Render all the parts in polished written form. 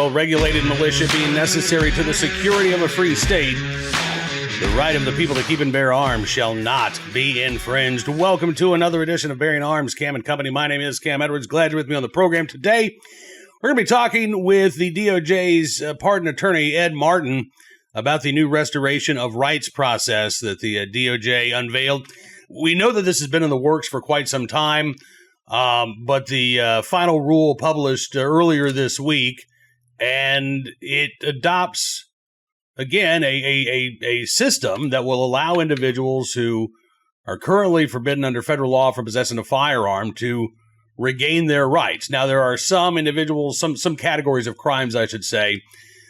well-regulated militia being necessary to the security of a free state, the right of the people to keep and bear arms shall not be infringed. Welcome to another edition of Bearing Arms, Cam and Company. My name is Cam Edwards. Glad you're with me on the program today. We're going to be talking with the DOJ's pardon attorney, Ed Martin, about the new restoration of rights process that the DOJ unveiled. We know that this has been in the works for quite some time, but the final rule published earlier this week, and it adopts, again, a system that will allow individuals who are currently forbidden under federal law from possessing a firearm to regain their rights. Now, there are some individuals, some categories of crimes, I should say,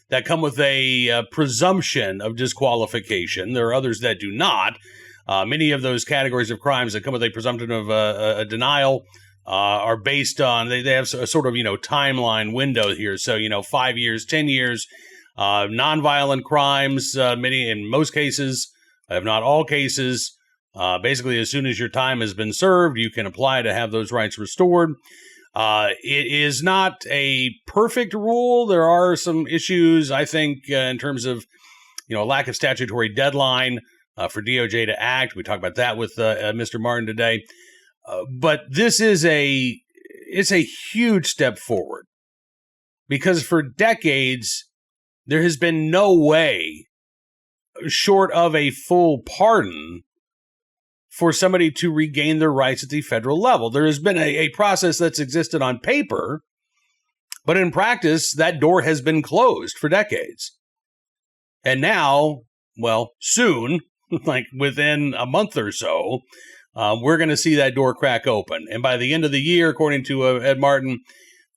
that come with a presumption of disqualification. There are others that do not. Many of those categories of crimes that come with a presumption of a denial are based on, they have a sort of, timeline window here. So, 5 years, 10 years, nonviolent crimes, in most cases, if not all cases, basically as soon as your time has been served, you can apply to have those rights restored. It is not a perfect rule. There are some issues, I think, in terms of, lack of statutory deadline for DOJ to act. We talked about that with Mr. Martin today. But this is it's a huge step forward, because for decades, there has been no way, short of a full pardon, for somebody to regain their rights at the federal level. There has been a process that's existed on paper, but in practice, that door has been closed for decades. And now, soon, like within a month or so, we're going to see that door crack open. And by the end of the year, according to Ed Martin,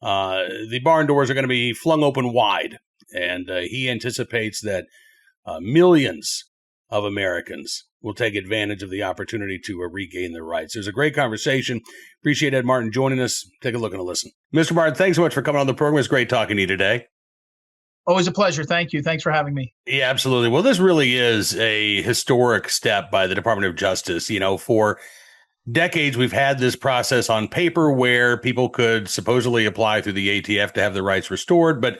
the barn doors are going to be flung open wide. And he anticipates that millions of Americans will take advantage of the opportunity to regain their rights. There's a great conversation. Appreciate Ed Martin joining us. Take a look and a listen. Mr. Martin, thanks so much for coming on the program. It's great talking to you today. Always a pleasure. Thank you. Thanks for having me. Yeah, absolutely. Well, this really is a historic step by the Department of Justice. For decades, we've had this process on paper where people could supposedly apply through the ATF to have their rights restored, but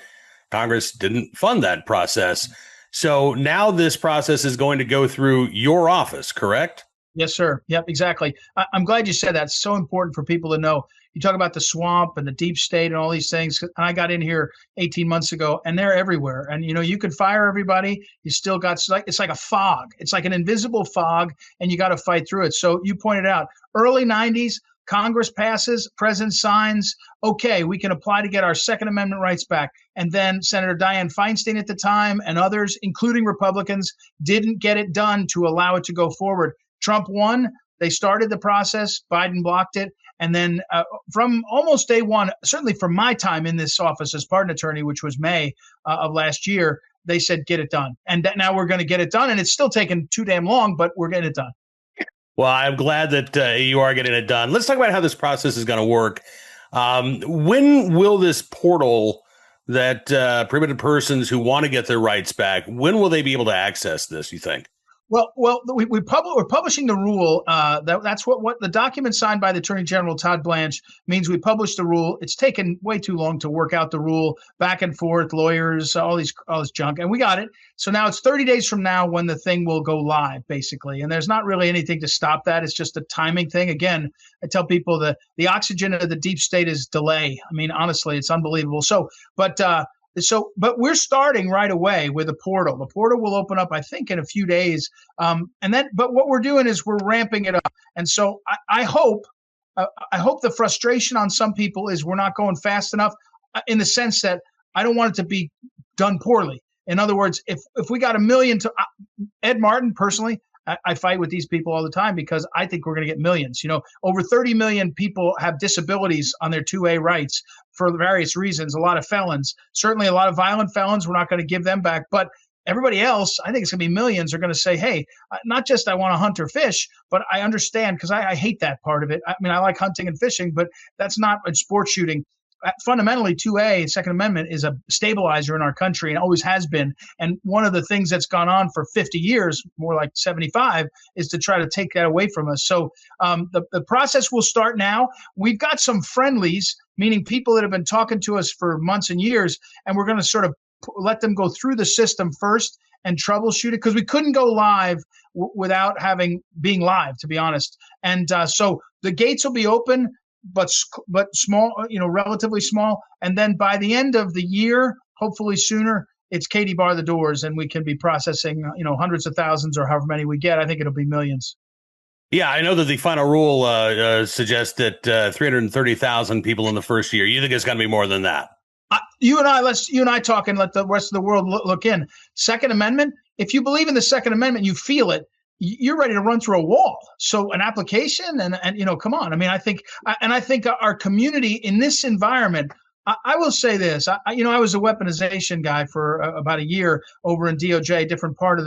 Congress didn't fund that process. So now this process is going to go through your office, correct? Yes, sir. Yep, exactly. I'm glad you said that. It's so important for people to know. You talk about the swamp and the deep state and all these things. And I got in here 18 months ago, and they're everywhere. And, you could fire everybody. You still got, it's like a fog. It's like an invisible fog, and you got to fight through it. So you pointed out, early 90s, Congress passes, President signs, okay, we can apply to get our Second Amendment rights back. And then Senator Dianne Feinstein at the time and others, including Republicans, didn't get it done to allow it to go forward. Trump won. They started the process. Biden blocked it. And then from almost day one, certainly from my time in this office as pardon attorney, which was May of last year, they said, get it done. And now we're going to get it done. And it's still taken too damn long, but we're getting it done. Well, I'm glad that you are getting it done. Let's talk about how this process is going to work. When will this portal that prohibited persons who want to get their rights back, when will they be able to access this, you think? Well, we're publishing the rule. That's what the document signed by the Attorney General Todd Blanche means. We published the rule. It's taken way too long to work out the rule, back and forth, lawyers, all this junk, and we got it. So now it's 30 days from now when the thing will go live, basically. And there's not really anything to stop that. It's just a timing thing. Again, I tell people the oxygen of the deep state is delay. I mean, honestly, it's unbelievable. But we're starting right away with a portal. The portal will open up, I think, in a few days. But what we're doing is we're ramping it up. And so I hope the frustration on some people is we're not going fast enough, in the sense that I don't want it to be done poorly. In other words, if we got 1 million to Ed Martin personally, I fight with these people all the time because I think we're going to get millions. Over 30 million people have disabilities on their 2A rights for various reasons. A lot of felons, certainly a lot of violent felons. We're not going to give them back. But everybody else, I think it's going to be millions, are going to say, hey, not just I want to hunt or fish, but I understand, because I hate that part of it. I mean, I like hunting and fishing, but that's not in sports shooting. fundamentally 2A, Second Amendment, is a stabilizer in our country and always has been. And one of the things that's gone on for 50 years, more like 75, is to try to take that away from us. So the process will start now. We've got some friendlies, meaning people that have been talking to us for months and years, and we're going to sort of let them go through the system first and troubleshoot it, because we couldn't go live without being live, to be honest. And so the gates will be open, but small, relatively small. And then by the end of the year, hopefully sooner, it's Katie bar the doors, and we can be processing, hundreds of thousands or however many we get. I think it'll be millions. Yeah, I know that the final rule suggests that 330,000 people in the first year. You think it's going to be more than that? You and I talk and let the rest of the world look in. Second Amendment, if you believe in the Second Amendment, you feel it, you're ready to run through a wall. So an application and come on. I mean, I think our community in this environment, I will say this. I was a weaponization guy for about a year over in DOJ, different part of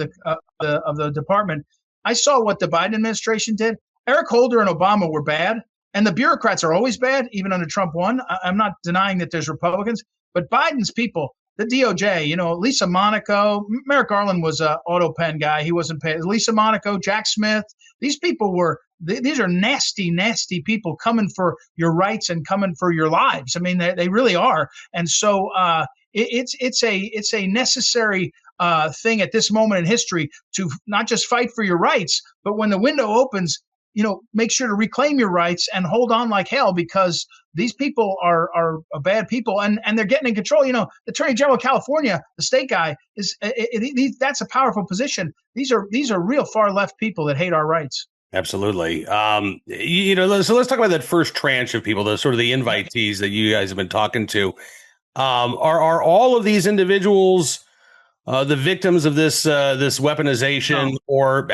the department. I saw what the Biden administration did. Eric Holder and Obama were bad, and the bureaucrats are always bad, even under Trump 1. I'm not denying that there's Republicans, but Biden's people, the DOJ, Lisa Monaco, Merrick Garland was an auto pen guy. He wasn't paid. Lisa Monaco, Jack Smith, these people these are nasty, nasty people coming for your rights and coming for your lives. I mean, they really are. And so it's a necessary thing at this moment in history to not just fight for your rights, but when the window opens, make sure to reclaim your rights and hold on like hell, because these people are bad people, and they're getting in control. The Attorney General of California, the state guy, that's a powerful position. These are real far left people that hate our rights. Absolutely. So let's talk about that first tranche of people, the sort of the invitees that you guys have been talking to. Are all of these individuals the victims of this weaponization? No. Or,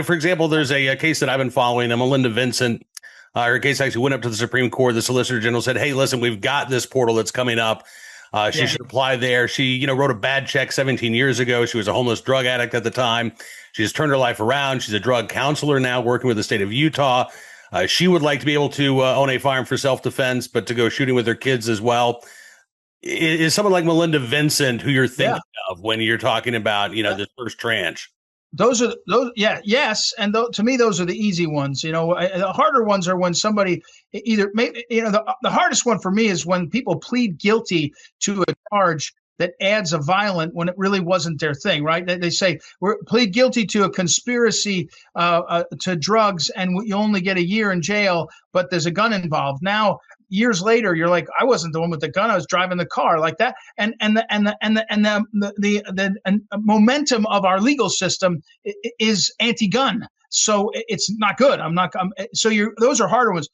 for example, there's a case that I've been following, Melinda Vincent. Her case actually went up to the Supreme Court. The Solicitor General said, hey, listen, we've got this portal that's coming up. She should apply there. She, wrote a bad check 17 years ago. She was a homeless drug addict at the time. She has turned her life around. She's a drug counselor now, working with the state of Utah. She would like to be able to own a firearm for self-defense, but to go shooting with her kids as well. Is someone like Melinda Vincent who you're thinking of when you're talking about, this first tranche? Yes. And to me, those are the easy ones. The harder ones are when somebody the hardest one for me is when people plead guilty to a charge that adds a violent when it really wasn't their thing, right? They say plead guilty to a conspiracy to drugs, and you only get a year in jail, but there's a gun involved. Now, years later, you're like, I wasn't the one with the gun. I was driving the car, like that. And the momentum of our legal system is anti-gun, so it's not good. Those are harder ones.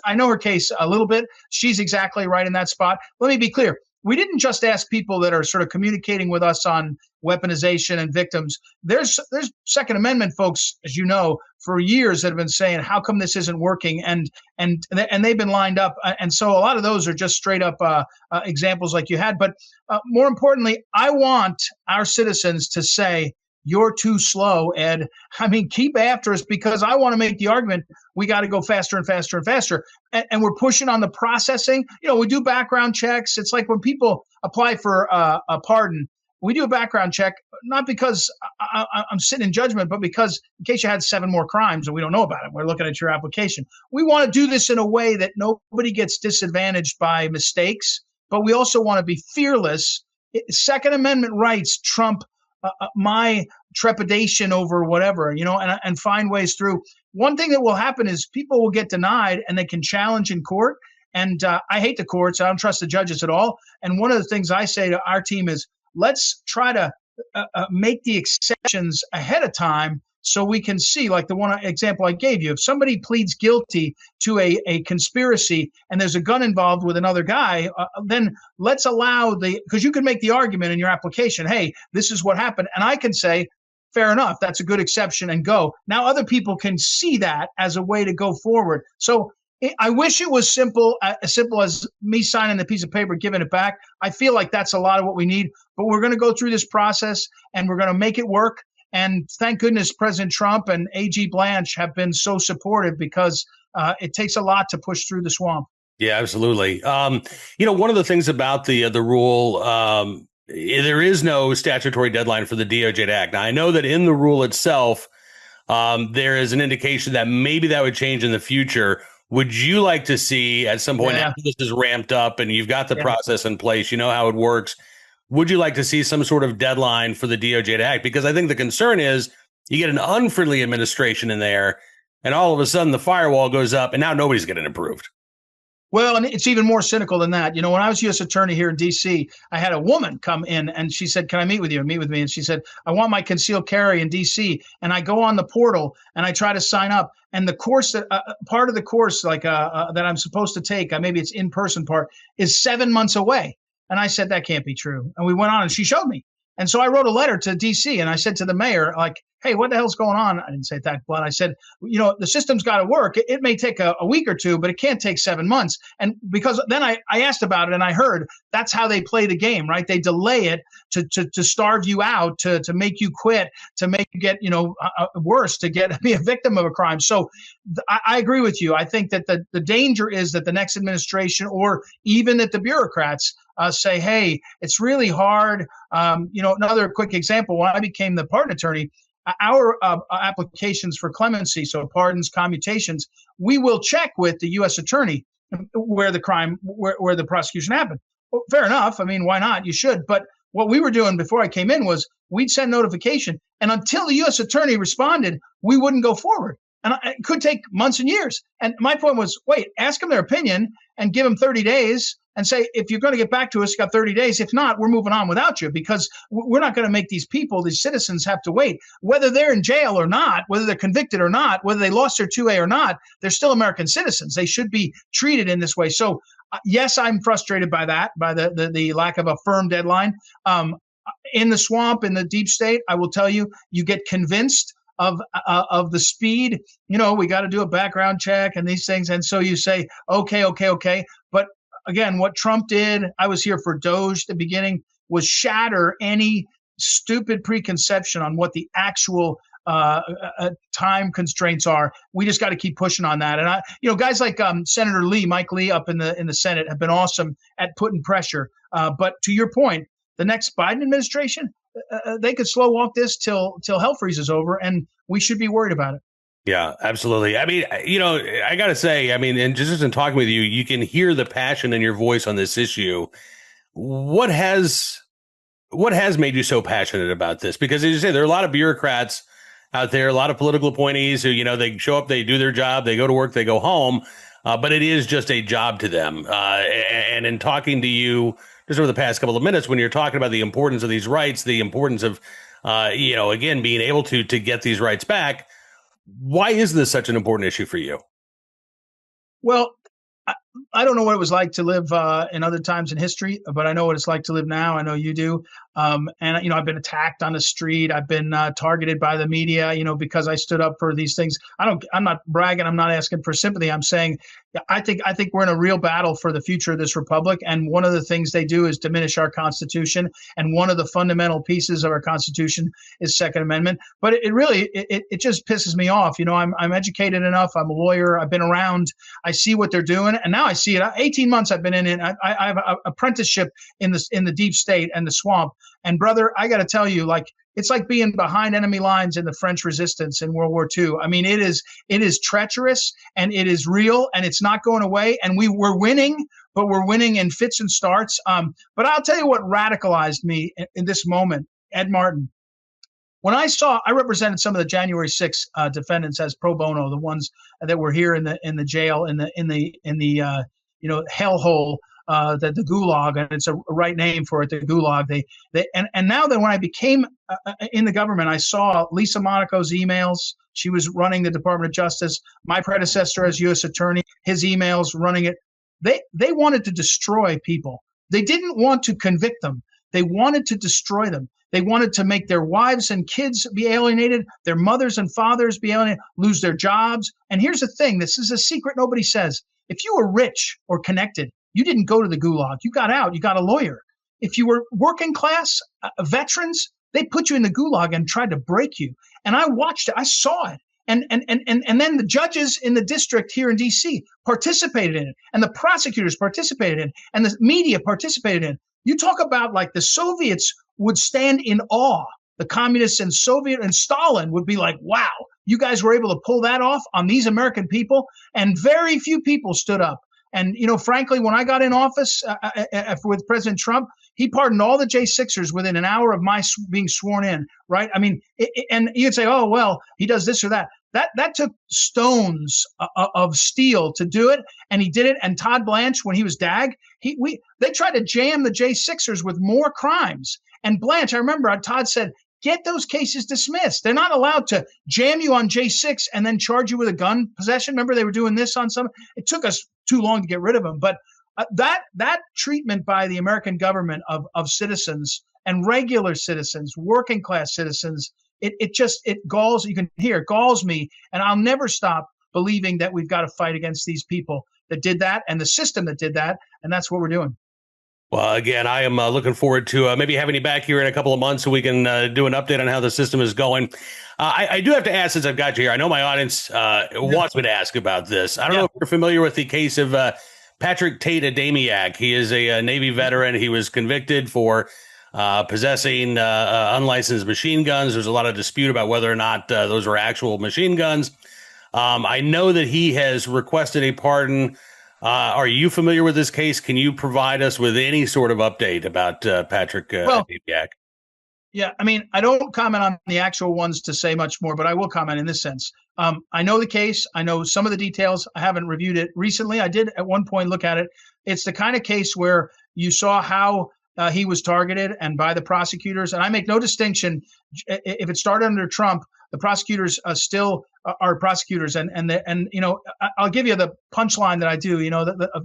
I know her case a little bit. She's exactly right in that spot. Let me be clear. We didn't just ask people that are sort of communicating with us on weaponization and victims. There's Second Amendment folks, as you know, for years that have been saying, how come this isn't working? And they've been lined up. And so a lot of those are just straight up examples like you had. But more importantly, I want our citizens to say, you're too slow, Ed. I mean, keep after us, because I want to make the argument we got to go faster and faster and faster. And we're pushing on the processing. We do background checks. It's like when people apply for a pardon, we do a background check, not because I'm sitting in judgment, but because in case you had 7 more crimes and we don't know about it, we're looking at your application. We want to do this in a way that nobody gets disadvantaged by mistakes, but we also want to be fearless. Second Amendment rights trump my trepidation over whatever, and find ways through. One thing that will happen is people will get denied and they can challenge in court. And I hate the courts. I don't trust the judges at all. And one of the things I say to our team is, let's try to make the exceptions ahead of time so we can see, like the one example I gave you, if somebody pleads guilty to a conspiracy and there's a gun involved with another guy, then let's allow because you can make the argument in your application, hey, this is what happened. And I can say, fair enough, that's a good exception, and go. Now other people can see that as a way to go forward. So I wish it was as simple as me signing the piece of paper, giving it back. I feel like that's a lot of what we need, but we're going to go through this process and we're going to make it work. And thank goodness President Trump and AG Blanche have been so supportive, because it takes a lot to push through the swamp. Yeah, absolutely. One of the things about the rule, there is no statutory deadline for the DOJ to act. Now, I know that in the rule itself, there is an indication that maybe that would change in the future. Would you like to see at some point Yeah, after this is ramped up and you've got the yeah. process in place, you know how it works? Would you like to see some sort of deadline for the DOJ to act? Because I think the concern is you get an unfriendly administration in there, and all of a sudden the firewall goes up, and now nobody's getting approved. Well, and it's even more cynical than that. You know, when I was U.S. attorney here in D.C., I had a woman come in and she said, "Can I meet with you?" Meet with me. And she said, "I want my concealed carry in D.C." And I go on the portal and I try to sign up. And the course that part of the course, that I'm supposed to take, maybe it's in-person part, is 7 months away. And I said, that can't be true. And we went on and she showed me. And so I wrote a letter to D.C. and I said to the mayor, like, "Hey, what the hell's going on?" I didn't say it that blunt. I said, the system's got to work. It may take a week or two, but it can't take 7 months. And because then I asked about it and I heard that's how they play the game, right? They delay it to starve you out, to make you quit, to make you get, worse, to be a victim of a crime. So I agree with you. I think that the danger is that the next administration or even that the bureaucrats say, "Hey, it's really hard." Another quick example, when I became the pardon attorney, our applications for clemency, so pardons, commutations, we will check with the U.S. attorney where the prosecution happened. Well, fair enough. I mean, why not? You should. But what we were doing before I came in was we'd send notification, and until the U.S. attorney responded, we wouldn't go forward. And it could take months and years. And my point was, wait, ask them their opinion and give them 30 days and say, if you're going to get back to us, you got 30 days. If not, we're moving on without you, because we're not going to make these citizens have to wait. Whether they're in jail or not, whether they're convicted or not, whether they lost their 2A or not, they're still American citizens. They should be treated in this way. So, yes, I'm frustrated by that, by the lack of a firm deadline. In the swamp, in the deep state, I will tell you, you get convinced of the speed. We got to do a background check and these things. And so you say, okay. But again, what Trump did, I was here for DOJ at the beginning, was shatter any stupid preconception on what the actual time constraints are. We just got to keep pushing on that. And guys like Senator Mike Lee up in the Senate have been awesome at putting pressure. But to your point, the next Biden administration, they could slow walk this till hell freezes over, and we should be worried about it. Yeah, absolutely. I mean, I got to say, and just in talking with you, you can hear the passion in your voice on this issue. What has made you so passionate about this? Because as you say, there are a lot of bureaucrats out there, a lot of political appointees who, they show up, they do their job, they go to work, they go home, but it is just a job to them. And in talking to you just over the past couple of minutes, when you're talking about the importance of these rights, the importance of, again, being able to get these rights back, why is this such an important issue for you? Well, I don't know what it was like to live in other times in history, but I know what it's like to live now. I know you do. And I've been attacked on the street. I've been targeted by the media, because I stood up for these things. I'm not bragging. I'm not asking for sympathy. I'm saying, I think we're in a real battle for the future of this republic. And one of the things they do is diminish our Constitution. And one of the fundamental pieces of our Constitution is Second Amendment. But it really just pisses me off. I'm educated enough. I'm a lawyer. I've been around. I see what they're doing. And now I see it. 18 months I've been in it. I have an apprenticeship in the deep state and the swamp. And brother, I got to tell you, it's like being behind enemy lines in the French resistance in World War II. I mean, it is treacherous and it is real and it's not going away. And we're winning, but we're winning in fits and starts. But I'll tell you what radicalized me in this moment, Ed Martin. When I represented some of the January 6th defendants as pro bono, the ones that were here in the jail, in the hellhole. The gulag, and it's a right name for it, the gulag. And now that when I became in the government, I saw Lisa Monaco's emails. She was running the Department of Justice. My predecessor as U.S. attorney, his emails running it. They wanted to destroy people. They didn't want to convict them. They wanted to destroy them. They wanted to make their wives and kids be alienated, their mothers and fathers be alienated, lose their jobs. And here's the thing. This is a secret nobody says. If you were rich or connected, you didn't go to the gulag. You got out. You got a lawyer. If you were working class veterans, they put you in the gulag and tried to break you. And I watched it. I saw it. And then the judges in the district here in D.C. participated in it, and the prosecutors participated in it, and the media participated in it. You talk about like the Soviets would stand in awe. The communists and Soviet and Stalin would be like, wow, you guys were able to pull that off on these American people. And very few people stood up. And, frankly, when I got in office with President Trump, he pardoned all the J6ers within an hour of my being sworn in, right? I mean, and you'd say, oh, well, he does this or that. That took stones of steel to do it, and he did it. And Todd Blanche, when he was DAG, they tried to jam the J6ers with more crimes. And Blanche, I remember Todd said, get those cases dismissed. They're not allowed to jam you on J6 and then charge you with a gun possession. Remember, they were doing this on some. It took us too long to get rid of them. But that treatment by the American government of citizens and regular citizens, working class citizens, it galls. You can hear it galls me, and I'll never stop believing that we've got to fight against these people that did that and the system that did that, and that's what we're doing. Well, again, I am looking forward to maybe having you back here in a couple of months so we can do an update on how the system is going. I do have to ask, since I've got you here, I know my audience wants me to ask about this. I don't know if you're familiar with the case of Patrick Tate Adamiak. He is a Navy veteran. He was convicted for possessing unlicensed machine guns. There's a lot of dispute about whether or not those were actual machine guns. I know that he has requested a pardon. Are you familiar with this case? Can you provide us with any sort of update about Patrick Adamiak? Yeah, I mean, I don't comment on the actual ones to say much more, but I will comment in this sense. I know the case. I know some of the details. I haven't reviewed it recently. I did at one point look at it. It's the kind of case where you saw how he was targeted and by the prosecutors. And I make no distinction. If it started under Trump, the prosecutors still are prosecutors. And I'll give you the punchline that I do,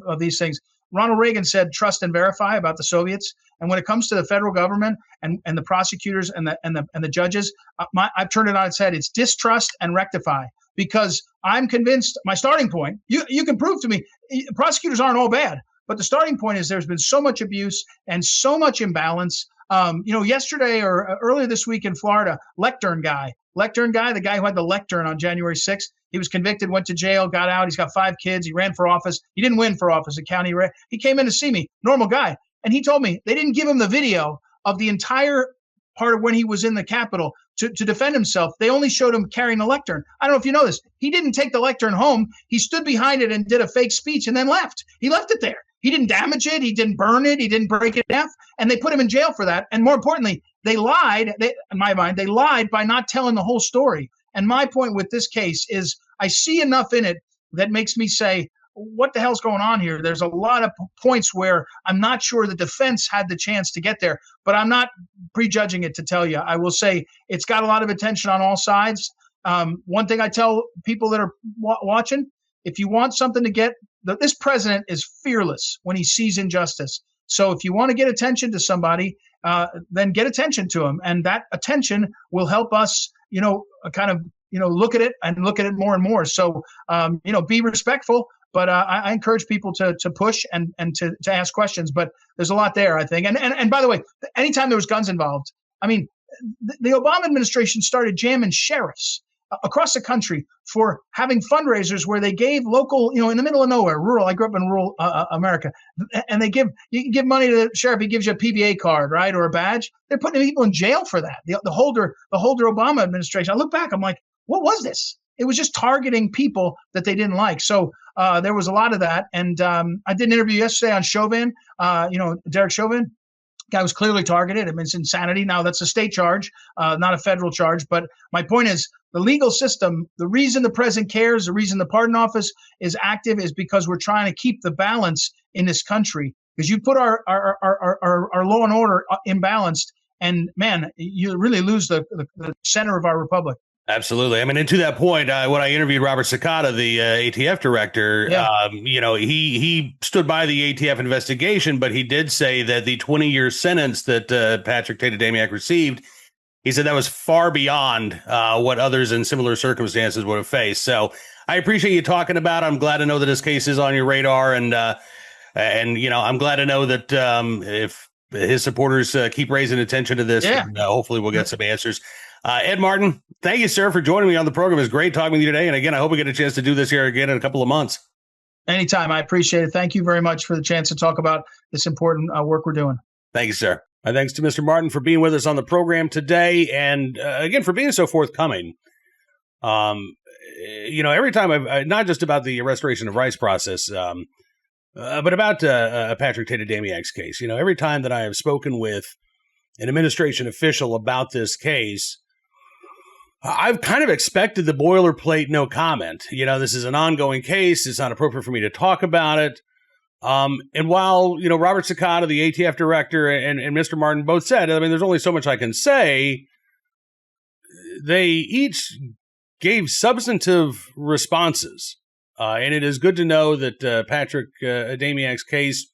of these things. Ronald Reagan said, trust and verify about the Soviets. And when it comes to the federal government and the prosecutors and the judges, I've turned it on its head. It's distrust and rectify, because I'm convinced my starting point, you can prove to me prosecutors aren't all bad. But the starting point is there's been so much abuse and so much imbalance. Yesterday or earlier this week in Florida, lectern guy, the guy who had the lectern on January 6th, he was convicted, went to jail, got out. He's got 5 kids. He ran for office. He didn't win for office. He came in to see me, normal guy. And he told me they didn't give him the video of the entire part of when he was in the Capitol to defend himself. They only showed him carrying the lectern. I don't know if you know this. He didn't take the lectern home. He stood behind it and did a fake speech and then left. He left it there. He didn't damage it. He didn't burn it. He didn't break it in half. And they put him in jail for that. And more importantly, they lied. In my mind, they lied by not telling the whole story. And my point with this case is I see enough in it that makes me say, what the hell's going on here? There's a lot of points where I'm not sure the defense had the chance to get there, but I'm not prejudging it to tell you. I will say it's got a lot of attention on all sides. One thing I tell people that are watching, if you want something to get, this president is fearless when he sees injustice. So if you want to get attention to somebody, then get attention to him. And that attention will help us, look at it and look at it more and more. So, be respectful. But I encourage people to push and to ask questions. But there's a lot there, I think. And by the way, anytime there was guns involved, I mean, the Obama administration started jamming sheriffs across the country for having fundraisers where they gave local, in the middle of nowhere, rural. I grew up in rural America, and you can give money to the sheriff. He gives you a PBA card, right, or a badge. They're putting people in jail for that. The Holder Obama administration. I look back, I'm like, what was this? It was just targeting people that they didn't like. So there was a lot of that. And I did an interview yesterday on Chauvin, Derek Chauvin. Guy was clearly targeted. I mean, it's insanity. Now, that's a state charge, not a federal charge. But my point is the legal system, the reason the president cares, the reason the pardon office is active is because we're trying to keep the balance in this country. Because you put our law and order imbalanced, and, man, you really lose the center of our republic. Absolutely. I mean, and to that point, when I interviewed Robert Cicada, the ATF director, he stood by the ATF investigation, but he did say that the 20-year sentence that Patrick Tate Adamiak received, he said that was far beyond what others in similar circumstances would have faced. So I appreciate you talking about it. I'm glad to know that this case is on your radar, and I'm glad to know that if his supporters keep raising attention to this, and, hopefully we'll get some answers. Ed Martin, thank you, sir, for joining me on the program. It's great talking with you today. And again, I hope we get a chance to do this here again in a couple of months. Anytime. I appreciate it. Thank you very much for the chance to talk about this important work we're doing. Thank you, sir. My thanks to Mr. Martin for being with us on the program today. And again, for being so forthcoming. Every time I've not just about the restoration of rights process, but about Patrick Tate Adamiak's case. Every time that I have spoken with an administration official about this case, I've kind of expected the boilerplate no comment. This is an ongoing case. It's not appropriate for me to talk about it. And while, Robert Sakata, the ATF director, and Mr. Martin both said, there's only so much I can say, they each gave substantive responses. And it is good to know that Patrick Adamiak's case,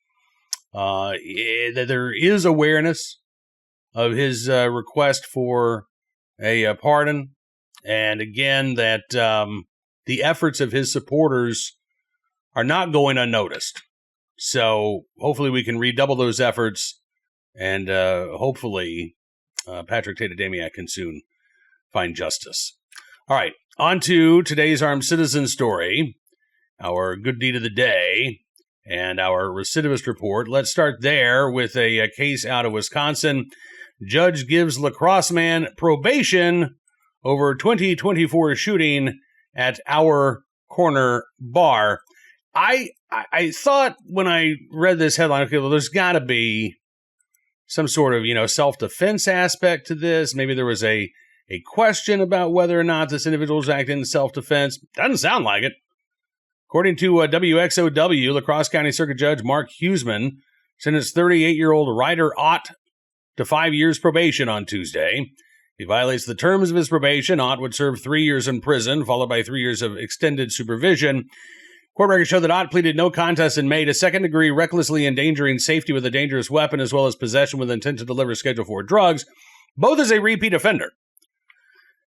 that there is awareness of his request for a pardon. And again, that the efforts of his supporters are not going unnoticed. So hopefully we can redouble those efforts, and hopefully Patrick Tate Adamiak can soon find justice. All right, on to today's Armed Citizen story, our good deed of the day, and our recidivist report. Let's start there with a case out of Wisconsin. Judge gives lacrosse man probation over 2024 shooting at Our Corner Bar. I thought when I read this headline, okay, well, there's got to be some sort of, self-defense aspect to this. Maybe there was a question about whether or not this individual was acting in self-defense. Doesn't sound like it. According to WXOW, La Crosse County Circuit Judge Mark Huseman sentenced 38-year-old Ryder Ott to 5 years probation on Tuesday. If he violates the terms of his probation, Ott would serve 3 years in prison, followed by 3 years of extended supervision. Court records show that Ott pleaded no contest in May to second-degree recklessly endangering safety with a dangerous weapon, as well as possession with intent to deliver Schedule IV drugs, both as a repeat offender.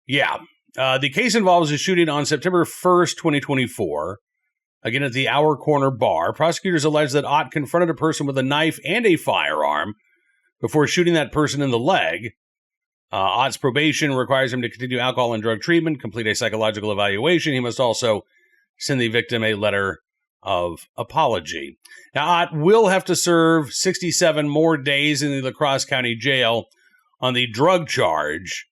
The case involves a shooting on September 1st, 2024, again at the Our Corner Bar. Prosecutors allege that Ott confronted a person with a knife and a firearm before shooting that person in the leg. Ott's probation requires him to continue alcohol and drug treatment, complete a psychological evaluation. He must also send the victim a letter of apology. Now, Ott will have to serve 67 more days in the La Crosse County Jail on the drug charge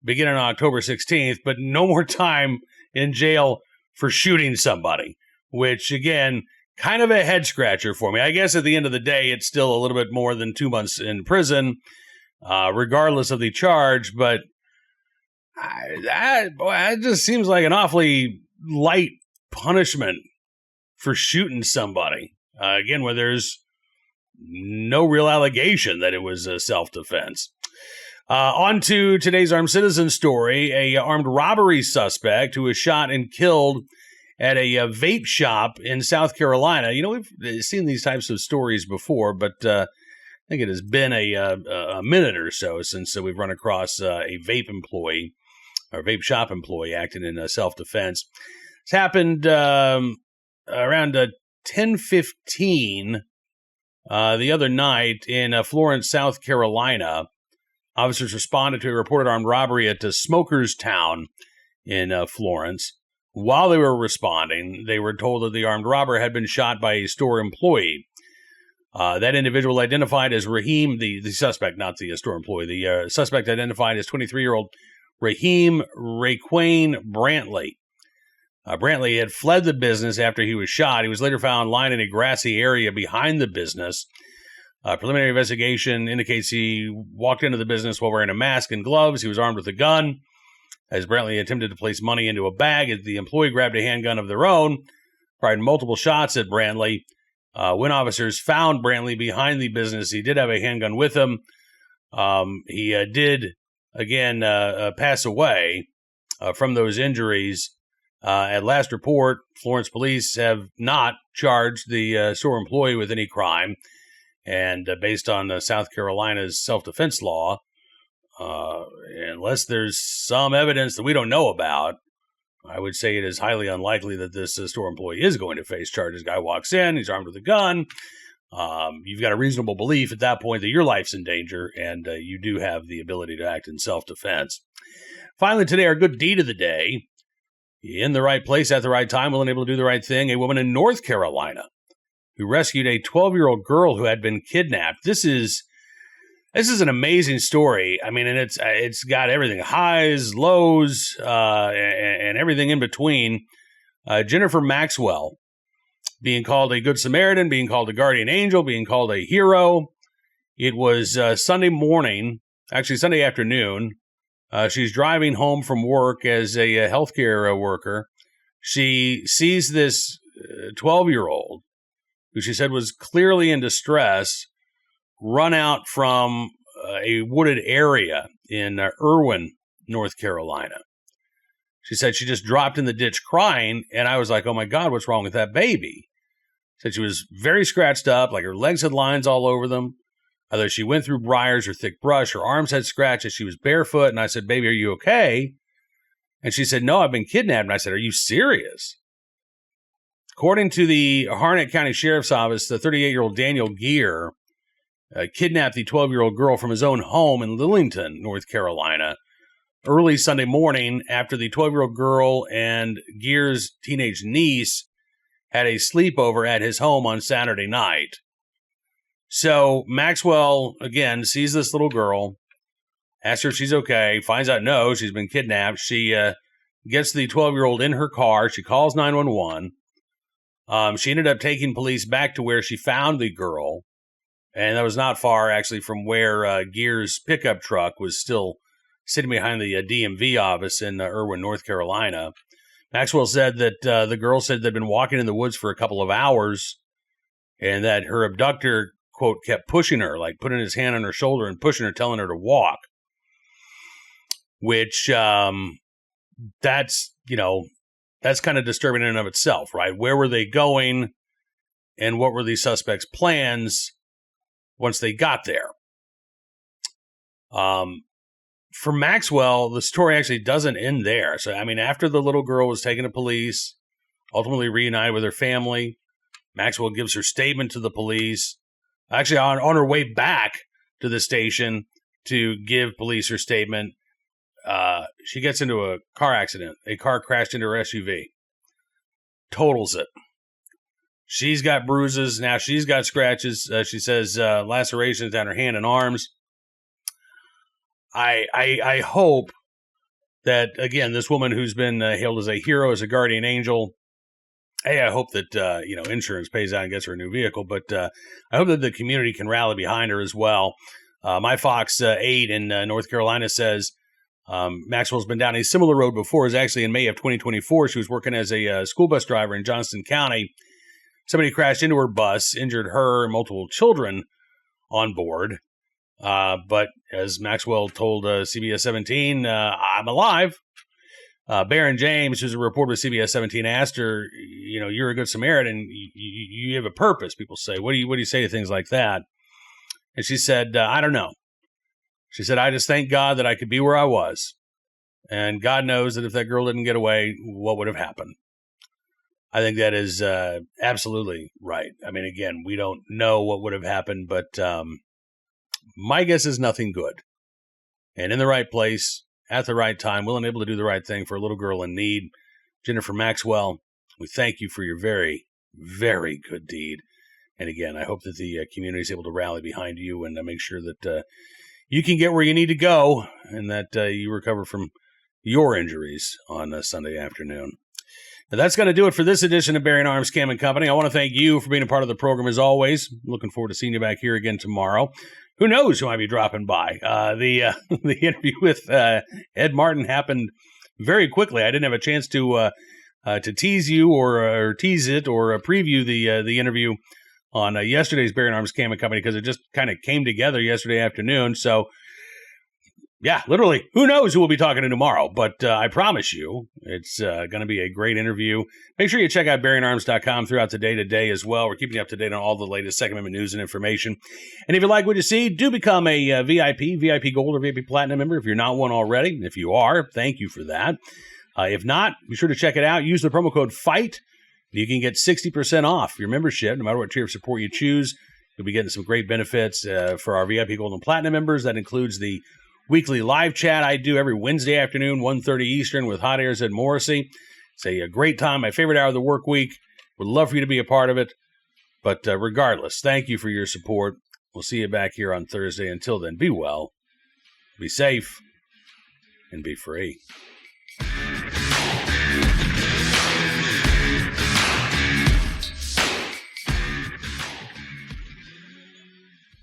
beginning on October 16th, but no more time in jail for shooting somebody, which, again, kind of a head-scratcher for me. I guess at the end of the day, it's still a little bit more than 2 months in prison, regardless of the charge, but that just seems like an awfully light punishment for shooting somebody. Again, where there's no real allegation that it was a self-defense. On to today's Armed Citizen story. A armed robbery suspect who was shot and killed at a vape shop in South Carolina. We've seen these types of stories before, but I think it has been a minute or so since we've run across a vape employee or vape shop employee acting in self-defense. It's happened around 10:15 the other night in Florence, South Carolina. Officers responded to a reported armed robbery at Smokers Town in Florence. While they were responding, they were told that the armed robber had been shot by a store employee. That individual identified as Raheem, the suspect, not the store employee, the suspect identified as 23-year-old Raheem Raquane Brantley. Brantley had fled the business after he was shot. He was later found lying in a grassy area behind the business. Preliminary investigation indicates he walked into the business while wearing a mask and gloves. He was armed with a gun. As Brantley attempted to place money into a bag, the employee grabbed a handgun of their own, fired multiple shots at Brantley. When officers found Brantley behind the business, he did have a handgun with him. He did, again, pass away from those injuries. At last report, Florence police have not charged the store employee with any crime. And based on South Carolina's self-defense law, unless there's some evidence that we don't know about, I would say it is highly unlikely that this store employee is going to face charges. Guy walks in, he's armed with a gun. you've got a reasonable belief at that point that your life's in danger, and you do have the ability to act in self-defense. Finally, today, our good deed of the day. In the right place at the right time, willing and able to do the right thing. A woman in North Carolina who rescued a 12-year-old girl who had been kidnapped. This is an amazing story. I mean, and it's got everything, highs, lows, and everything in between. Jennifer Maxwell being called a good Samaritan, being called a guardian angel, being called a hero. It was Sunday morning, actually Sunday afternoon. She's driving home from work as a healthcare worker. She sees this 12-year-old, who she said was clearly in distress, run out from a wooded area in Irwin, North Carolina. She said she just dropped in the ditch crying, and I was like, oh my God, what's wrong with that baby? Said she was very scratched up, like her legs had lines all over them. Either she went through briars or thick brush, her arms had scratches, she was barefoot, and I said, baby, are you okay? And she said, no, I've been kidnapped. And I said, are you serious? According to the Harnett County Sheriff's Office, the 38-year-old Daniel Gear kidnapped the 12-year-old girl from his own home in Lillington, North Carolina, early Sunday morning after the 12-year-old girl and Gear's teenage niece had a sleepover at his home on Saturday night. So Maxwell, again, sees this little girl, asks her if she's okay, finds out no, she's been kidnapped. She gets the 12-year-old in her car. She calls 911. She ended up taking police back to where she found the girl, and that was not far, actually, from where Gear's pickup truck was still sitting behind the DMV office in Irwin, North Carolina. Maxwell said that the girl said they'd been walking in the woods for a couple of hours, and that her abductor, quote, kept pushing her, like putting his hand on her shoulder and pushing her, telling her to walk. Which, that's kind of disturbing in and of itself, right? Where were they going, and what were the suspects' plans once they got there? For Maxwell, the story actually doesn't end there. So, I mean, after the little girl was taken to police, ultimately reunited with her family, Maxwell gives her statement to the police. Actually, on her way back to the station to give police her statement, she gets into a car accident. A car crashed into her SUV. Totals it. She's got bruises. Now she's got scratches. She says lacerations down her hand and arms. I hope that, again, this woman who's been hailed as a hero, as a guardian angel, I hope that, insurance pays out and gets her a new vehicle, but I hope that the community can rally behind her as well. My Fox 8 in North Carolina says Maxwell's been down a similar road before. It was actually in May of 2024. She was working as a school bus driver in Johnston County. Somebody crashed into her bus, injured her and multiple children on board. But as Maxwell told CBS 17, I'm alive. Baron James, who's a reporter with CBS 17, asked her, you're a good Samaritan. You have a purpose. People say, what do you say to things like that? And she said, I don't know. She said, I just thank God that I could be where I was. And God knows that if that girl didn't get away, what would have happened? I think that is absolutely right. I mean, again, we don't know what would have happened, but my guess is nothing good. And in the right place, at the right time, willing and able to do the right thing for a little girl in need. Jennifer Maxwell, we thank you for your very, very good deed. And again, I hope that the community is able to rally behind you and make sure that you can get where you need to go and that you recover from your injuries on a Sunday afternoon. Now, that's going to do it for this edition of Bearing Arms Cam and Company. I want to thank you for being a part of the program as always. Looking forward to seeing you back here again tomorrow. Who knows who might be dropping by? The interview with Ed Martin happened very quickly. I didn't have a chance to tease you or tease it or preview the interview on yesterday's Bearing Arms Cam and Company because it just kind of came together yesterday afternoon. So, yeah, literally, who knows who we'll be talking to tomorrow. But I promise you, it's going to be a great interview. Make sure you check out BearingArms.com throughout the day today as well. We're keeping you up to date on all the latest Second Amendment news and information. And if you like what you see, do become a VIP Gold or VIP Platinum member if you're not one already. If you are, thank you for that. If not, be sure to check it out. Use the promo code FIGHT. You can get 60% off your membership, no matter what tier of support you choose. You'll be getting some great benefits for our VIP Gold and Platinum members. That includes the weekly live chat I do every Wednesday afternoon, 1:30 Eastern, with Hot Airs Ed Morrissey. It's a great time, my favorite hour of the work week. Would love for you to be a part of it. But regardless, thank you for your support. We'll see you back here on Thursday. Until then, be well, be safe, and be free.